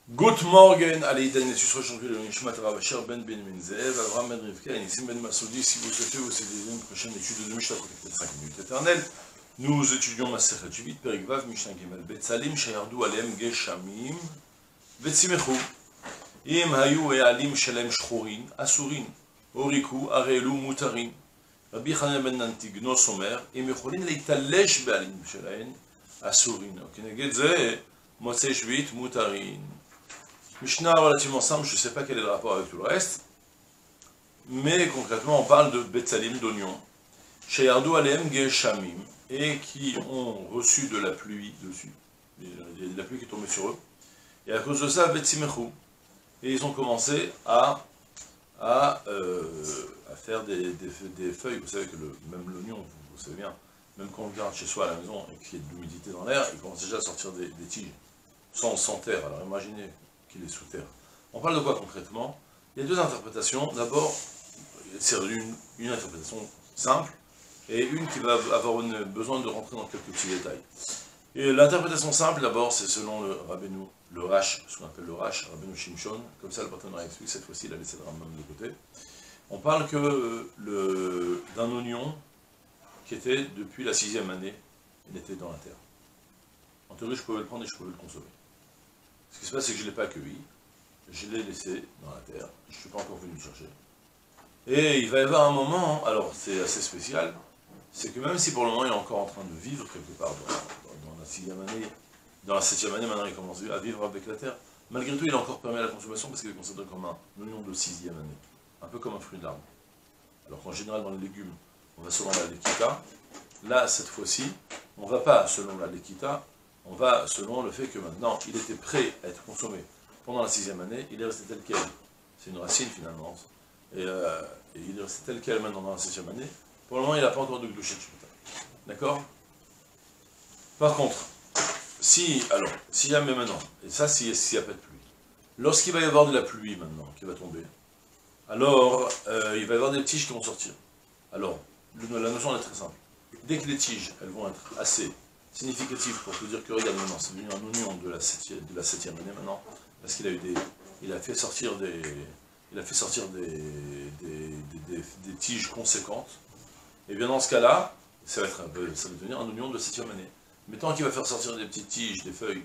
Good morning, allez, Dan, tu seras champion de Nishmat Ravachar Ben Ben Menzev, Avram Ben Rivka, et Nissim Ben Masoudi. Si vous souhaitez, vous avez une prochaine étude de Mishnah pour peut-être 5 minutes éternelles. Nous étudions Maserhet Juvit, Perikvav, Mishnah Gimel, Betzalim, Shayardu Alem, Geshamim, Betsimechu, Im Hayu et Alim Shalem Shchorin, Asurin, Oriku, Arelu, Mutarin, Rabbi Chanan Ben Nantigno, Somer, Im Yecholin, Leitalesh Be'alim Shalaen, Asurin. Ok, Negedze, Motzei Juvit, Mutarin. Mishnah relativement simple, je ne sais pas quel est le rapport avec tout le reste, mais concrètement on parle de Betzalim, d'oignons, Sheyardu Alem Geshamim, et qui ont reçu de la pluie dessus, il y a de la pluie qui est tombée sur eux, et à cause de ça, Betsimechu, et ils ont commencé à faire des feuilles. Vous savez que même l'oignon, vous savez bien, même quand on le garde chez soi à la maison et qu'il y a de l'humidité dans l'air, il commence déjà à sortir des tiges, sans terre. Alors imaginez qu'il est sous terre. On parle de quoi concrètement? Il y a deux interprétations. D'abord, c'est une interprétation simple, et une qui va avoir besoin de rentrer dans quelques petits détails. Et l'interprétation simple, d'abord, c'est selon le Rabbeinu, le Rash, ce qu'on appelle le Rash, Rabbeinu Shimshon, comme ça le partenaire explique, cette fois-ci il a laissé le Rambam de côté. On parle que d'un oignon qui était depuis la 6e année, il était dans la terre. En théorie, je pouvais le prendre et je pouvais le consommer. Ce qui se passe, c'est que je ne l'ai pas accueilli, je l'ai laissé dans la terre, je ne suis pas encore venu le chercher. Et il va y avoir un moment, alors c'est assez spécial, c'est que même si pour le moment il est encore en train de vivre quelque part dans la 6e année, dans la 7e année, maintenant il commence à vivre avec la terre, malgré tout il est encore permis à la consommation parce qu'il est considéré comme un oignon de 6e année, un peu comme un fruit d'arbre. Alors qu'en général dans les légumes, on va selon la lekita, là cette fois-ci, on ne va pas selon la lekita, on va selon le fait que maintenant, il était prêt à être consommé pendant la 6e année, il est resté tel quel. C'est une racine finalement. Et il est resté tel quel maintenant dans la 7e année. Pour le moment, il n'a pas encore de glouchet de shmita. D'accord? Par contre, s'il y a mais maintenant, et ça s'il n'y a pas de pluie, lorsqu'il va y avoir de la pluie maintenant, qui va tomber, alors il va y avoir des tiges qui vont sortir. Alors, la notion elle est très simple. Dès que les tiges, elles vont être assez significatif pour te dire que regarde maintenant, c'est devenu un oignon de la 7e année maintenant, parce qu'il a eu il a fait sortir des tiges conséquentes, et bien dans ce cas-là, ça va devenir un oignon de 7e année. Mais tant qu'il va faire sortir des petites tiges, des feuilles,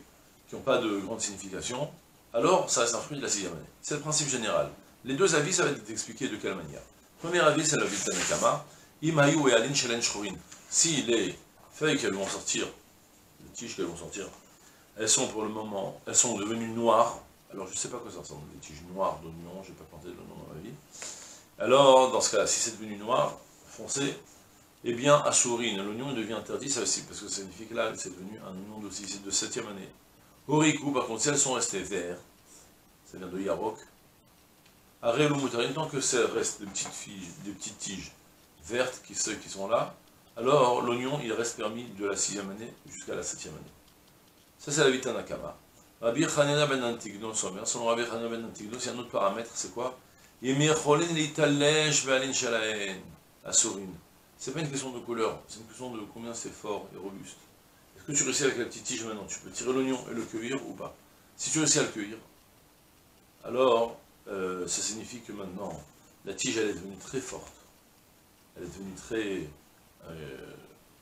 qui n'ont pas de grande signification, alors ça reste un fruit de la 6e année. C'est le principe général. Les deux avis, ça va être expliqué de quelle manière. Premier avis, c'est l'avis de Tanakama, Imayu et Alin Shelen Shchorin. Si les feuilles qu'elles vont sortir, les tiges qu'elles vont sortir, elles sont pour le moment, elles sont devenues noires. Alors je ne sais pas quoi ça ressemble, des tiges noires d'oignon, je n'ai pas planté de l'oignon dans ma vie. Alors dans ce cas-là, si c'est devenu noir, foncé, eh bien à sourine, l'oignon devient interdit, ça aussi, parce que ça signifie que là, c'est devenu un oignon de 7e année. Oriku, par contre, si elles sont restées vertes, ça vient de Yarok, Arelu Mutarin, tant que ça reste des petites tiges vertes qui sont là, alors l'oignon, il reste permis de la 6e année jusqu'à la 7e année. Ça, c'est la Vita Nakama. Rabbi Chanan Ben Nantigno, selon Rabbi Chanan Ben Nantigno, c'est un autre paramètre, c'est quoi? C'est pas une question de couleur, c'est une question de combien c'est fort et robuste. Est-ce que tu réussis avec la petite tige maintenant? Tu peux tirer l'oignon et le cueillir ou pas? Si tu réussis à le cueillir, alors ça signifie que maintenant, la tige, elle est devenue très forte. Elle est devenue très...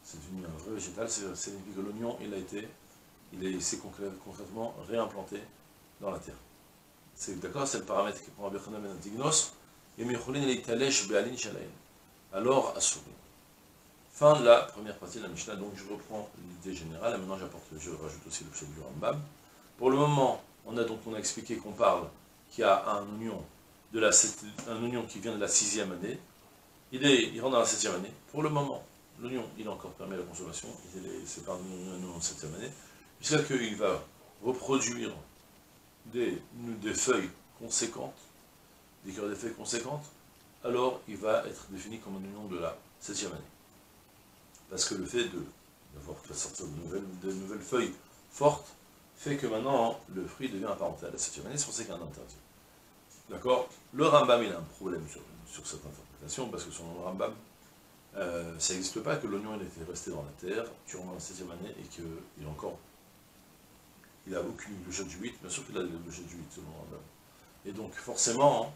c'est devenu un vrai végétal, ça signifie que l'oignon, il s'est concrètement réimplanté dans la terre. C'est d'accord, c'est le paramètre qui prend Rabbi Chanan Ben Antignos, et Mecholin Leitalesh Be'alin Shalaen. Alors, Assouri. Fin de la première partie de la Mishnah, donc je reprends l'idée générale, et maintenant je rajoute aussi le pshat du Rambam. Pour le moment, on a expliqué qu'on parle qu'il y a un oignon qui vient de la 6e année, il rentre dans la 7e année. Pour le moment, l'oignon, il est encore permis à la consommation, c'est pas un oignon de 7e année, jusqu'à qu'il va reproduire des feuilles conséquentes, des cœurs de feuilles conséquentes, alors il va être défini comme un oignon de la 7e année. Parce que le fait d'avoir fait sortir de nouvelles feuilles fortes, fait que maintenant, le fruit devient apparenté à la 7e année, c'est pour ça qu'il y a un interdit. D'accord? Le Rambam, il a un problème sur cette interprétation, parce que selon le Rambam, ça n'existe pas que l'oignon était resté dans la terre durant la 7e année et qu'il il n'a aucune glouchette du 8, bien sûr qu'il a la glouchette du 8 selon le Rambam. Et donc forcément,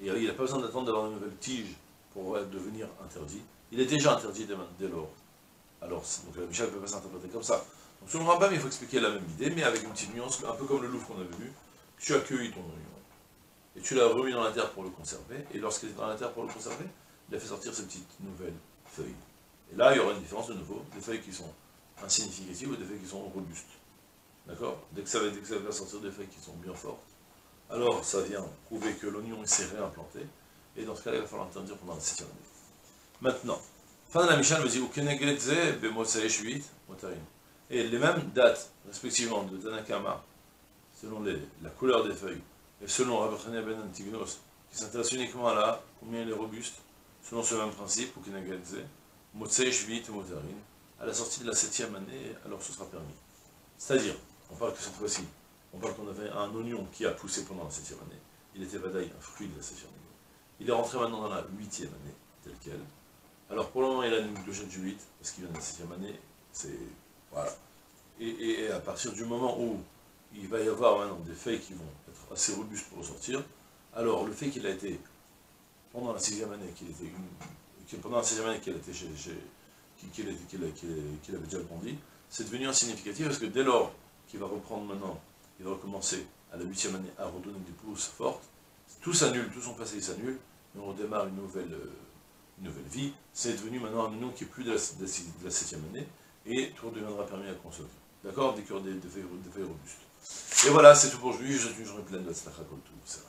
il n'a pas besoin d'attendre d'avoir une nouvelle tige pour devenir interdit. Il est déjà interdit dès lors. Alors, donc la Mishnah ne peut pas s'interpréter comme ça. Donc selon le Rambam, il faut expliquer la même idée, mais avec une petite nuance, un peu comme le Louvre qu'on avait vu. Tu as cueilli ton oignon, et tu l'as remis dans la terre pour le conserver, et lorsqu'il est dans la terre pour le conserver, il a fait sortir ces petites nouvelles feuilles. Et là, il y aura une différence de nouveau, des feuilles qui sont insignificatives ou des feuilles qui sont robustes. D'accord? Dès que ça va sortir des feuilles qui sont bien fortes, alors ça vient prouver que l'oignon s'est réimplanté, et dans ce cas-là, il va falloir interdire pendant la 7e année. Maintenant, fin de la Mishnah, nous dit Ukenegedze bemotsae shuit motarim. Et les mêmes dates, respectivement, de Tanakama, selon la couleur des feuilles, et selon Rabbi Chanina ben Antignos, qui s'intéresse uniquement à la combien elle est robuste, selon ce même principe, Ukenegedze, motsae shuit motarim, à la sortie de la 7e année, alors ce sera permis. C'est-à-dire, on parle que cette fois-ci, on parle qu'on avait un oignon qui a poussé pendant la 7e année, il était vadaï, un fruit de la 7e année. Il est rentré maintenant dans la 8e année, tel quel. Alors pour le moment, il a une clochette du 8, parce qu'il vient de la 7e année, c'est... Voilà. Et à partir du moment où il va y avoir maintenant des feuilles qui vont être assez robustes pour ressortir, alors le fait qu'il a été, pendant la 6e année, pendant la 6e année qu'il avait déjà grandi, c'est devenu insignificatif, parce que dès lors qu'il va reprendre maintenant, il va recommencer à la 8e année à redonner des pousses fortes, tout s'annule, tout son passé s'annule, et on redémarre une nouvelle vie. C'est devenu maintenant un oignon qui est plus de la 7e année, et tout deviendra permis à consommer. D'accord? Des feuilles robustes. Et voilà, c'est tout pour aujourd'hui, je souhaite une journée pleine de tzlacha kol tov.